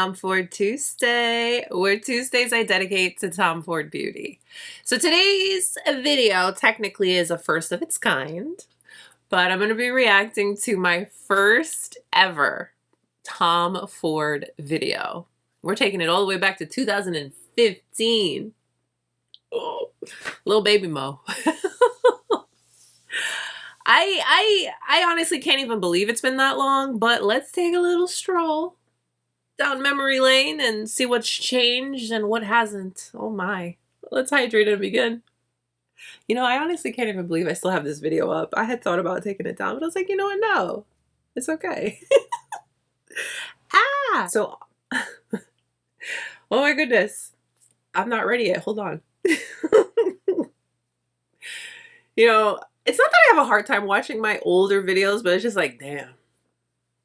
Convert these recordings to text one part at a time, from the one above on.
Tom Ford Tuesday, where Tuesdays I dedicate to Tom Ford beauty. So today's video technically is a first of its kind, but I'm going to be reacting to my first ever Tom Ford video. We're taking it all the way back to 2015. Oh, little baby Mo. I honestly can't even believe it's been that long, but let's take a little stroll down memory lane and see what's changed and what hasn't. Oh my. Let's hydrate and begin. You know, I honestly can't even believe I still have this video up. I had thought about taking it down, but I was like, you know what? No, it's okay. So, oh my goodness. I'm not ready yet. Hold on. You know, it's not that I have a hard time watching my older videos, but it's just like, damn.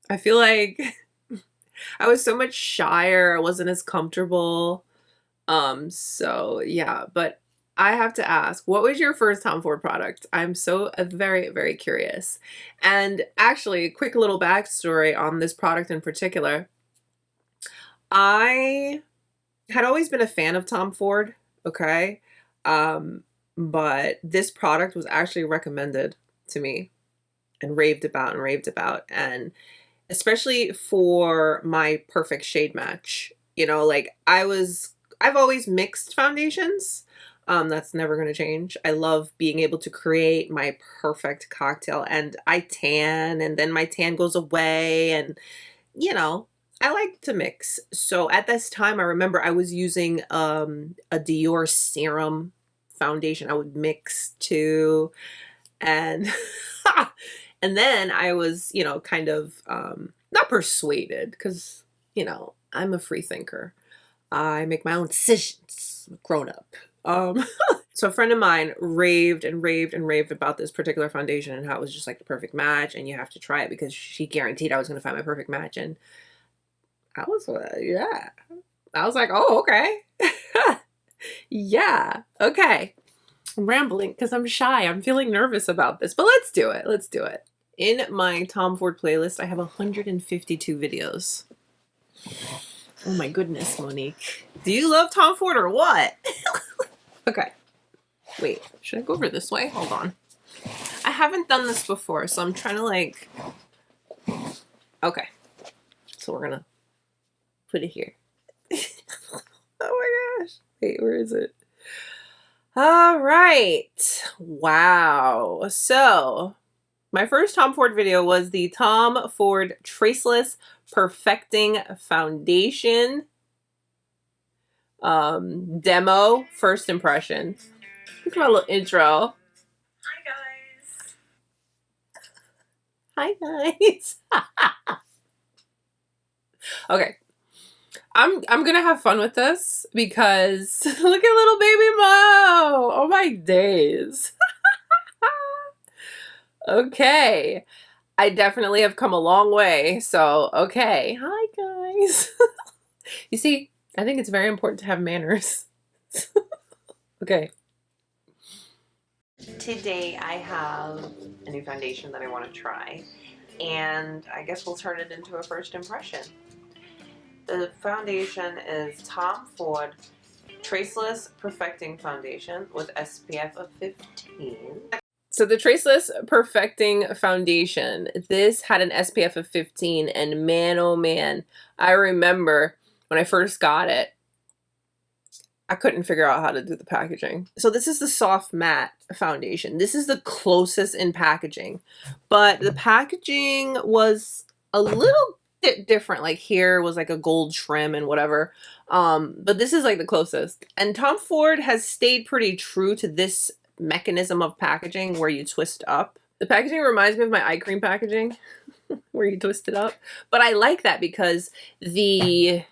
I feel like I was so much shyer. I wasn't as comfortable. So yeah, but I have to ask, what was your first Tom Ford product? I'm so very, very curious. And actually, a quick little backstory on this product in particular. I had always been a fan of Tom Ford, okay? But this product was actually recommended to me and raved about, and especially for my perfect shade match. You know, like I've always mixed foundations. That's never going to change. I love being able to create my perfect cocktail, and I tan and then my tan goes away, and you know, I like to mix. So at this time, I remember I was using a Dior serum foundation. I would mix too, and and then I was, you know, kind of not persuaded, because you know, I'm a free thinker. I make my own decisions, grown up. So a friend of mine raved about this particular foundation and how it was just like the perfect match, and you have to try it because she guaranteed I was going to find my perfect match. And I was, yeah, I was like, oh, okay. Yeah, okay. I'm rambling because I'm shy. I'm feeling nervous about this, but let's do it. Let's do it. In my Tom Ford playlist, I have 152 videos. Oh my goodness, Monique. Do you love Tom Ford or what? Okay. Wait, should I go over this way? Hold on. I haven't done this before, so I'm trying to like... Okay. So we're gonna put it here. Oh my gosh. Wait, where is it? All right. Wow. So my first Tom Ford video was the Tom Ford Traceless Perfecting Foundation demo first impression. Look at my little intro. Hi guys. Okay. I'm gonna have fun with this because look at little baby Mo. Oh my days. Okay. I definitely have come a long way. So, okay. Hi guys. You see, I think it's very important to have manners. Okay. Today I have a new foundation that I want to try, and I guess we'll turn it into a first impression. The foundation is Tom Ford Traceless Perfecting Foundation with SPF of 15. So the Traceless Perfecting Foundation, this had an SPF of 15, and man, oh man, I remember when I first got it, I couldn't figure out how to do the packaging. So this is the soft matte foundation. This is the closest in packaging, but the packaging was a little bit different. Like here was like a gold trim and whatever. But this is like the closest. And Tom Ford has stayed pretty true to this mechanism of packaging where you twist up. The packaging reminds me of my eye cream packaging where you twist it up. But I like that because the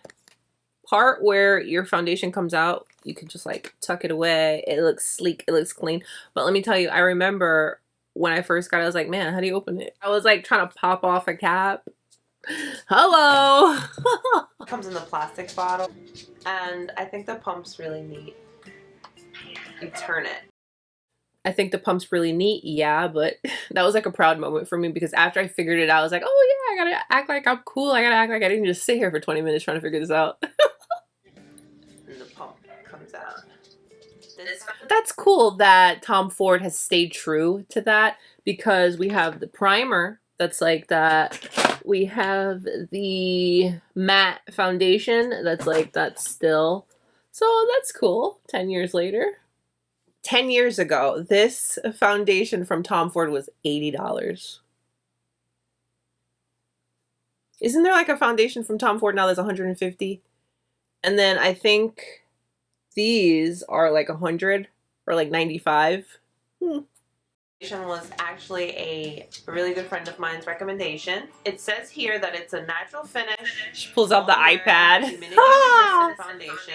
part where your foundation comes out, you can just like tuck it away. It looks sleek, it looks clean. But let me tell you, I remember when I first got it, I was like, man, how do you open it? I was like trying to pop off a cap. Hello. It comes in the plastic bottle, and I think the pump's really neat. You turn it. I think the pump's really neat, yeah, but that was like a proud moment for me because after I figured it out, I was like, oh yeah, act like I'm cool. I gotta act like I didn't just sit here for 20 minutes trying to figure this out. And the pump comes out. That's cool that Tom Ford has stayed true to that, because we have the primer that's like that. We have the matte foundation that's like that still. So that's cool. 10 years later. 10 years ago, this foundation from Tom Ford was $80. Isn't there like a foundation from Tom Ford now that's 150? And then I think these are like 100 or like 95. Was actually a really good friend of mine's recommendation. It says here that it's a natural finish. She pulls out the iPad.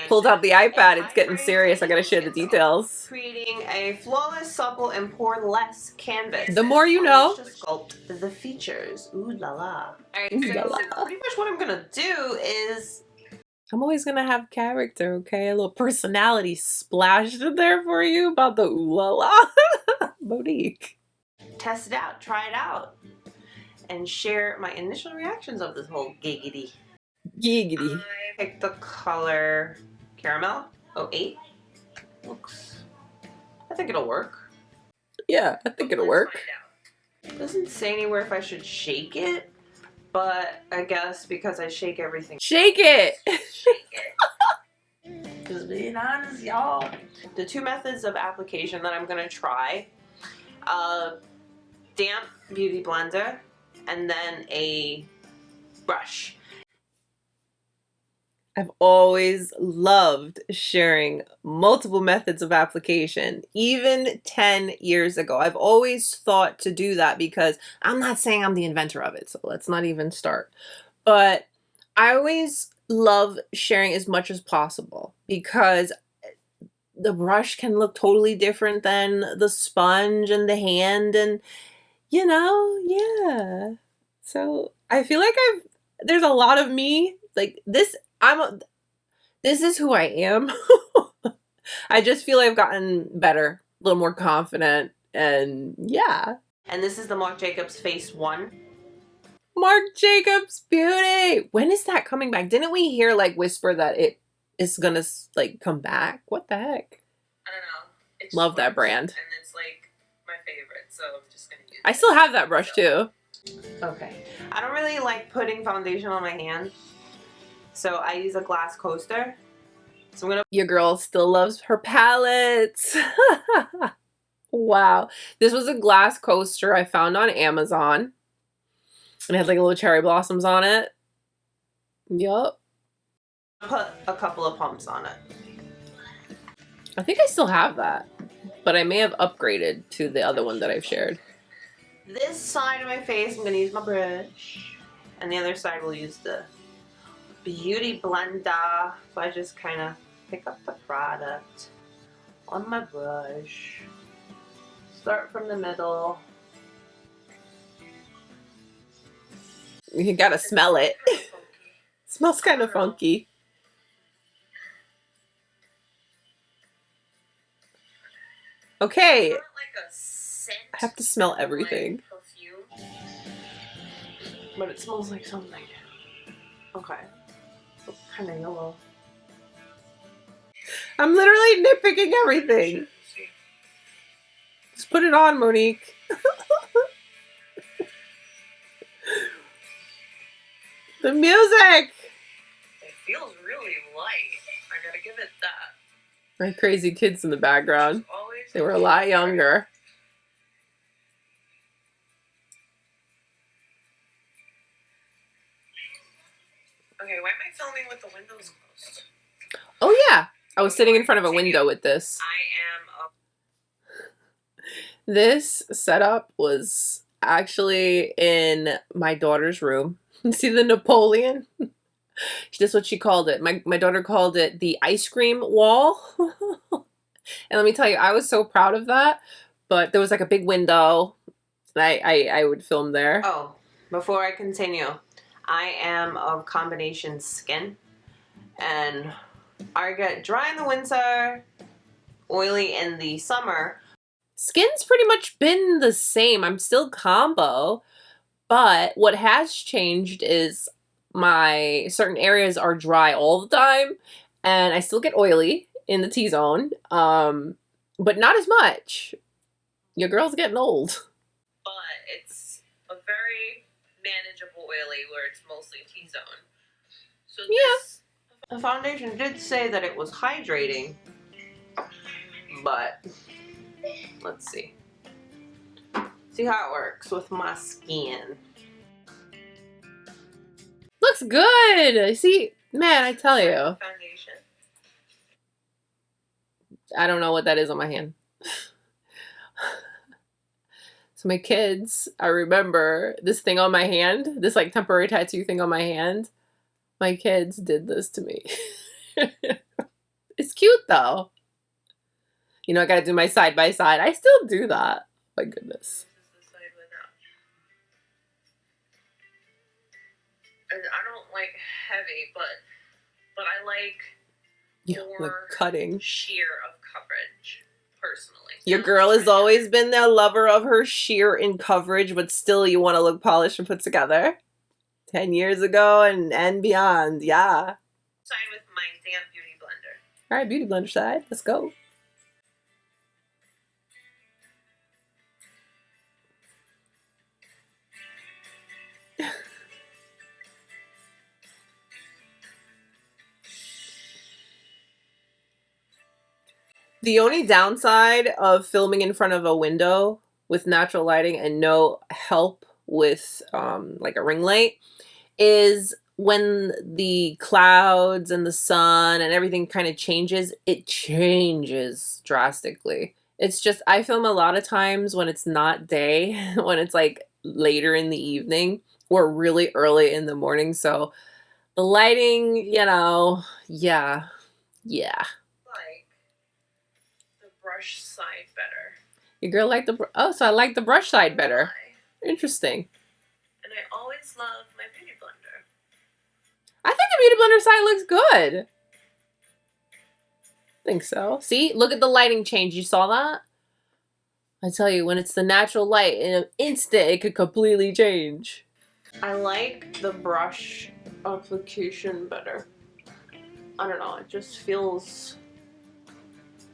Pulled out the iPad. It's getting serious. I gotta share the details. Creating a flawless, supple, and pore-less canvas. The more you know. To sculpt the features. Ooh la la. Alright, so pretty much what I'm gonna do is... I'm always gonna have character, okay? A little personality splashed in there for you about the ooh la la. Monique. Test it out, try it out, and share my initial reactions of this whole giggity. Giggity. I picked the color Caramel 08. Looks... I think it'll work. Yeah, I think it'll work. It doesn't say anywhere if I should shake it, but I guess because I shake everything. Shake it! Shake it. Just being honest, y'all. The two methods of application that I'm gonna try, damp beauty blender, and then a brush. I've always loved sharing multiple methods of application, even 10 years ago. I've always thought to do that because I'm not saying I'm the inventor of it, so let's not even start. But I always love sharing as much as possible because the brush can look totally different than the sponge and the hand, and you know, yeah. So I feel like there's a lot of me like this. This is who I am. I just feel I've gotten better, a little more confident, and yeah. And this is the Marc Jacobs Face 1. Marc Jacobs Beauty! When is that coming back? Didn't we hear like whisper that it is gonna like come back? What the heck? I don't know. It love that brand. And it's like my favorite, so I'm just gonna use it. I still have that brush too. Okay. I don't really like putting foundation on my hand, so I use a glass coaster. So I'm gonna... Your girl still loves her palettes. Wow. This was a glass coaster I found on Amazon. And it had like little cherry blossoms on it. Yup. Put a couple of pumps on it. I think I still have that, but I may have upgraded to the other one that I've shared. This side of my face, I'm gonna use my brush, and the other side we'll use the beauty blender. So I just kind of pick up the product on my brush, start from the middle. You gotta smell it. Smells kind of funky. Okay. I have to smell everything. But it smells like something. Okay. It's kind of yellow. I'm literally nitpicking everything. Just put it on, Monique. The music! It feels really light. I gotta give it that. My crazy kids in the background. They were a lot younger. Okay, why am I filming with the windows closed? Oh yeah, I was sitting in front of a window with this. This setup was actually in my daughter's room. See the Napoleon? That's what she called it. My daughter called it the ice cream wall. And let me tell you, I was so proud of that. But there was like a big window. I would film there. Oh, before I continue, I am of combination skin. And I get dry in the winter, oily in the summer. Skin's pretty much been the same. I'm still combo. But what has changed is my certain areas are dry all the time, and I still get oily in the T-zone, but not as much. Your girl's getting old. But it's a very manageable oily where it's mostly T-zone. So this, the foundation did say that it was hydrating, but let's see. See how it works with my skin. looks good. See, man, I tell you. Foundation. I don't know what that is on my hand. So my kids, I remember this thing on my hand, this like temporary tattoo thing on my hand. My kids did this to me. It's cute though. You know, I gotta do my side by side. I still do that. My goodness. This is the side without. And I don't like heavy, but I like more like cutting. sheer of coverage, personally. Your girl has always been the lover of her sheer in coverage, but still you want to look polished and put together. 10 years ago and beyond, yeah. Side with my damp beauty blender. All right, beauty blender side. Let's go. The only downside of filming in front of a window with natural lighting and no help with like a ring light is when the clouds and the sun and everything kind of changes, it changes drastically. It's just, I film a lot of times when it's not day, when it's like later in the evening or really early in the morning. So the lighting, you know, yeah. Like the brush side better. Your girl liked the, oh, so I like the brush side better. Why? Interesting. And I always love my beauty blender. I think the beauty blender side looks good. I think so. See, look at the lighting change. You saw that? I tell you, when it's the natural light, in an instant, it could completely change. I like the brush application better. I don't know, it just feels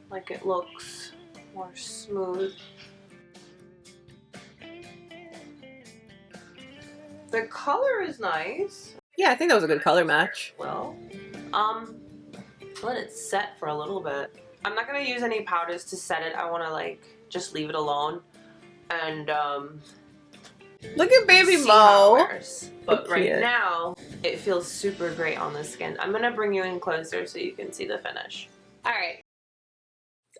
like it looks more smooth. The color is nice. Yeah, I think that was a good color match. Well, let it set for a little bit. I'm not gonna use any powders to set it. I wanna like just leave it alone and Look at baby see how it Mo. wears. But right now, it feels super great on the skin. I'm gonna bring you in closer so you can see the finish. All right.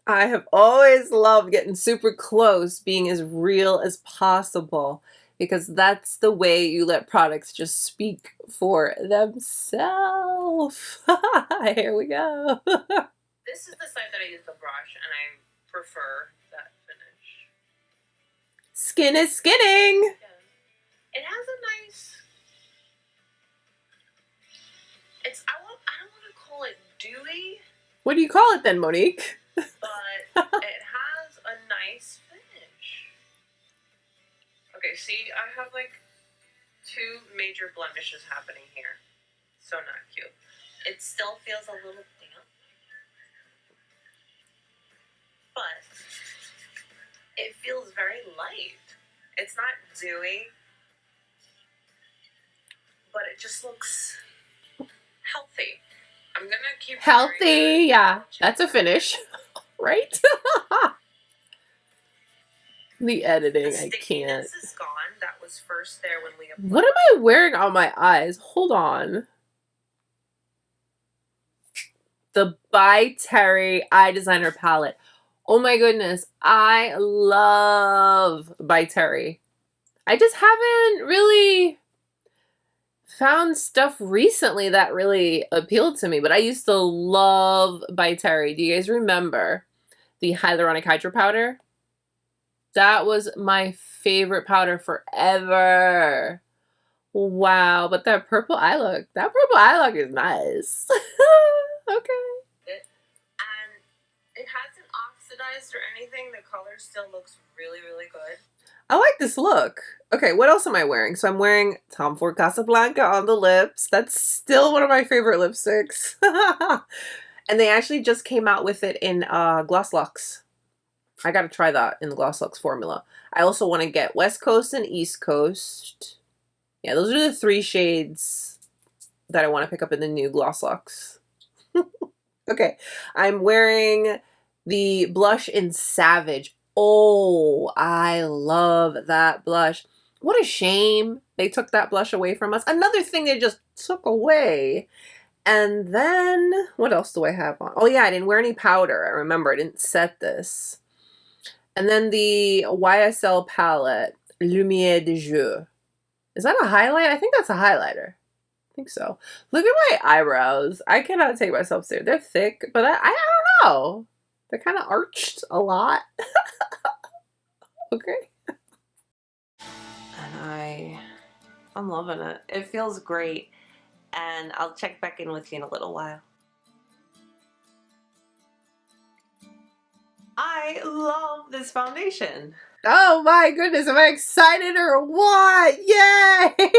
I have always loved getting super close, being as real as possible, because that's the way you let products just speak for themselves. Here we go. This is the side that I use the brush, and I prefer that finish. Skin is skinning. Yeah. It has a nice. I don't want to call it dewy. What do you call it then, Monique? But it has a nice finish. Okay, see, I have like 2 major blemishes happening here. So not cute. It still feels a little damp. But it feels very light. It's not dewy. But it just looks healthy. I'm gonna keep Healthy, yeah. That's a finish, right? The editing, I can't. This is gone. That was first there when we applied. What am I wearing on my eyes? Hold on. The By Terry Eye Designer palette. Oh my goodness. I love By Terry. I just haven't really found stuff recently that really appealed to me, but I used to love By Terry. Do you guys remember the hyaluronic hydro powder? That was my favorite powder forever. Wow, but that purple eye look is nice. Okay. And it hasn't oxidized or anything. The color still looks really, really good. I like this look. Okay, what else am I wearing? So I'm wearing Tom Ford Casablanca on the lips. That's still one of my favorite lipsticks. And they actually just came out with it in Gloss Luxe. I gotta try that in the Gloss Luxe formula. I also want to get West Coast and East Coast. Yeah, those are the 3 shades that I want to pick up in the new Gloss Luxe. Okay, I'm wearing the blush in Savage. Oh, I love that blush. What a shame they took that blush away from us. Another thing they just took away. And then, what else do I have on? Oh yeah, I didn't wear any powder. I remember I didn't set this. And then the YSL palette, Lumière de Jeu. Is that a highlight? I think that's a highlighter. I think so. Look at my eyebrows. I cannot take myself serious. They're thick, but I don't know. They're kind of arched a lot. Okay. And I'm loving it. It feels great. And I'll check back in with you in a little while. I love this foundation. Oh my goodness, am I excited or what? Yay!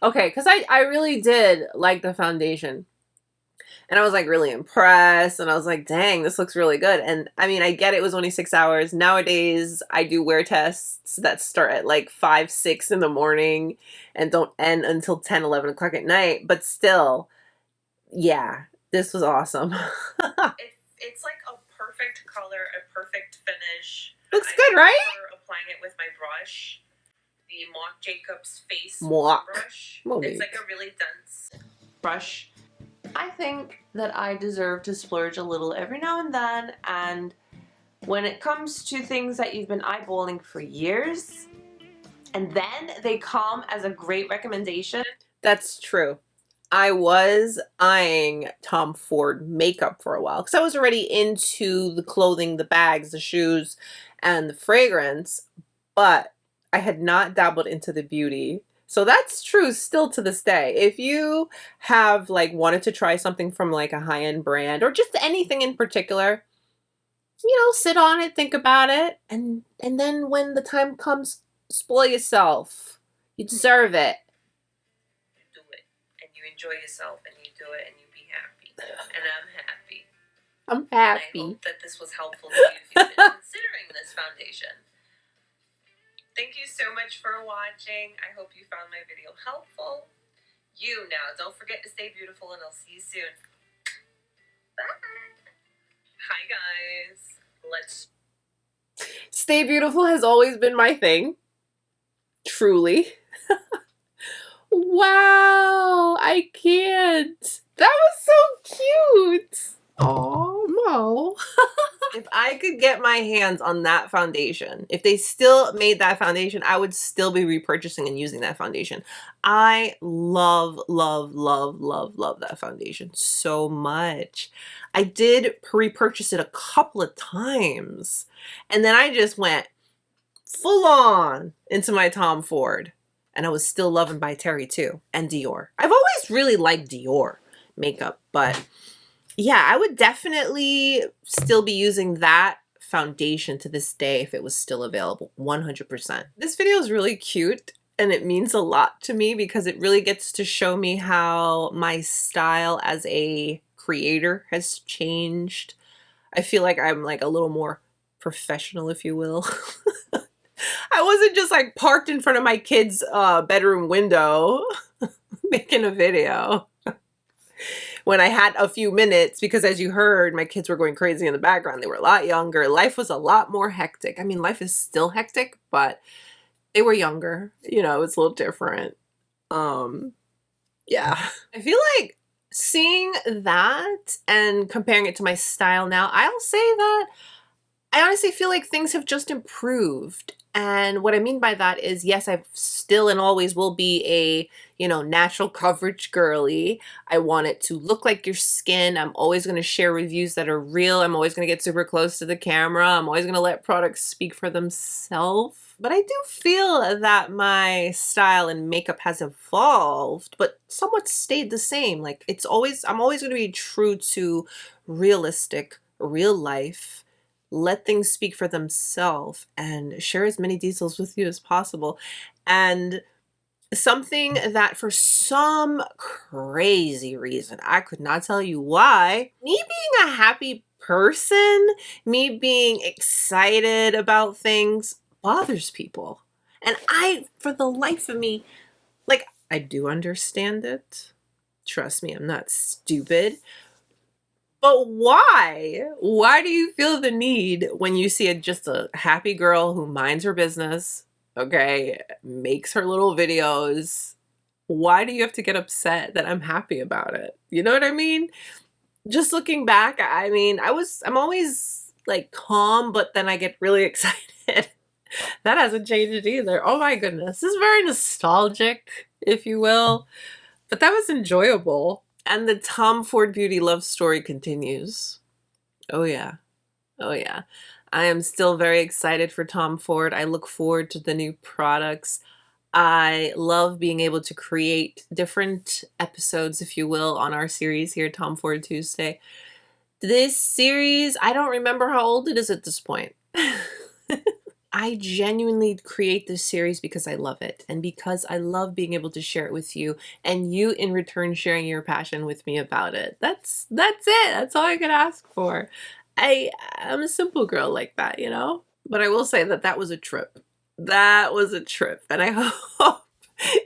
Okay, because I really did like the foundation. And I was like really impressed. And I was like, dang, this looks really good. And I mean, I get it was only 6 hours. Nowadays, I do wear tests that start at like 5, 6 in the morning and don't end until 10, 11 o'clock at night. But still, yeah, this was awesome. It's like a perfect color, a perfect finish. Looks good, right? I'm applying it with my brush. The Marc Jacobs face brush. It's like a really dense brush. I think that I deserve to splurge a little every now and then, and when it comes to things that you've been eyeballing for years, and then they come as a great recommendation. That's true. I was eyeing Tom Ford makeup for a while because I was already into the clothing, the bags, the shoes, and the fragrance, but I had not dabbled into the beauty. So that's true still to this day. If you have like wanted to try something from like a high-end brand or just anything in particular, you know, sit on it, think about it, and then when the time comes, spoil yourself. You deserve it. You do it, and you enjoy yourself, and you do it, and you be happy. And I'm happy. I'm happy. And I hope that this was helpful to you if you've been considering this foundation. Thank you so much for watching. I hope you found my video helpful. Now, don't forget to stay beautiful, and I'll see you soon. Bye. Hi, guys. Stay beautiful has always been my thing. Truly. Wow, I can't. That was so cute. Oh, Mo. If I could get my hands on that foundation, if they still made that foundation, I would still be repurchasing and using that foundation. I love, love, love, love, love that foundation so much. I did repurchase it a couple of times, and then I just went full on into my Tom Ford, and I was still loving by Terry too, and Dior. I've always really liked Dior makeup, but yeah, I would definitely still be using that foundation to this day if it was still available, 100%. This video is really cute and it means a lot to me because it really gets to show me how my style as a creator has changed. I feel like I'm like a little more professional, if you will. I wasn't just like parked in front of my kid's bedroom window making a video. When I had a few minutes, because as you heard, my kids were going crazy in the background. They were a lot younger. Life was a lot more hectic. I mean, life is still hectic, but they were younger. You know, it's a little different. Yeah. I feel like seeing that and comparing it to my style now, I'll say that I honestly feel like things have just improved. And what I mean by that is, yes, I still and always will be a, you know, natural coverage girly. I want it to look like your skin. I'm always going to share reviews that are real. I'm always going to get super close to the camera. I'm always going to let products speak for themselves. But I do feel that my style and makeup has evolved, but somewhat stayed the same. Like I'm always going to be true to realistic, real life let things speak for themselves and share as many details with you as possible. And something that for some crazy reason, I could not tell you why, me being a happy person, me being excited about things bothers people. And for the life of me, like, I do understand it. Trust me, I'm not stupid. But why? Why do you feel the need when you see just a happy girl who minds her business, okay, makes her little videos? Why do you have to get upset that I'm happy about it? You know what I mean? Just looking back, I mean, I'm always like calm, but then I get really excited. That hasn't changed either. Oh my goodness. This is very nostalgic, if you will. But that was enjoyable. And the Tom Ford beauty love story continues. Oh yeah. Oh yeah. I am still very excited for Tom Ford. I look forward to the new products. I love being able to create different episodes, if you will, on our series here, Tom Ford Tuesday. This series, I don't remember how old it is at this point. I genuinely create this series because I love it and because I love being able to share it with you and you in return sharing your passion with me about it. That's it. That's all I could ask for. I'm a simple girl like that, you know? But I will say that that was a trip. That was a trip, and I hope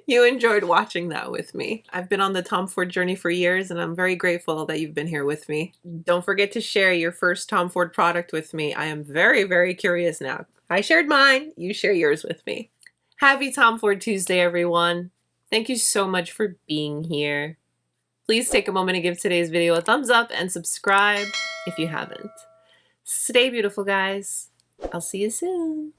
you enjoyed watching that with me. I've been on the Tom Ford journey for years, and I'm very grateful that you've been here with me. Don't forget to share your first Tom Ford product with me. I am very, very curious now. I shared mine, you share yours with me. Happy Tom Ford Tuesday, everyone. Thank you so much for being here. Please take a moment to give today's video a thumbs up and subscribe if you haven't. Stay beautiful, guys. I'll see you soon.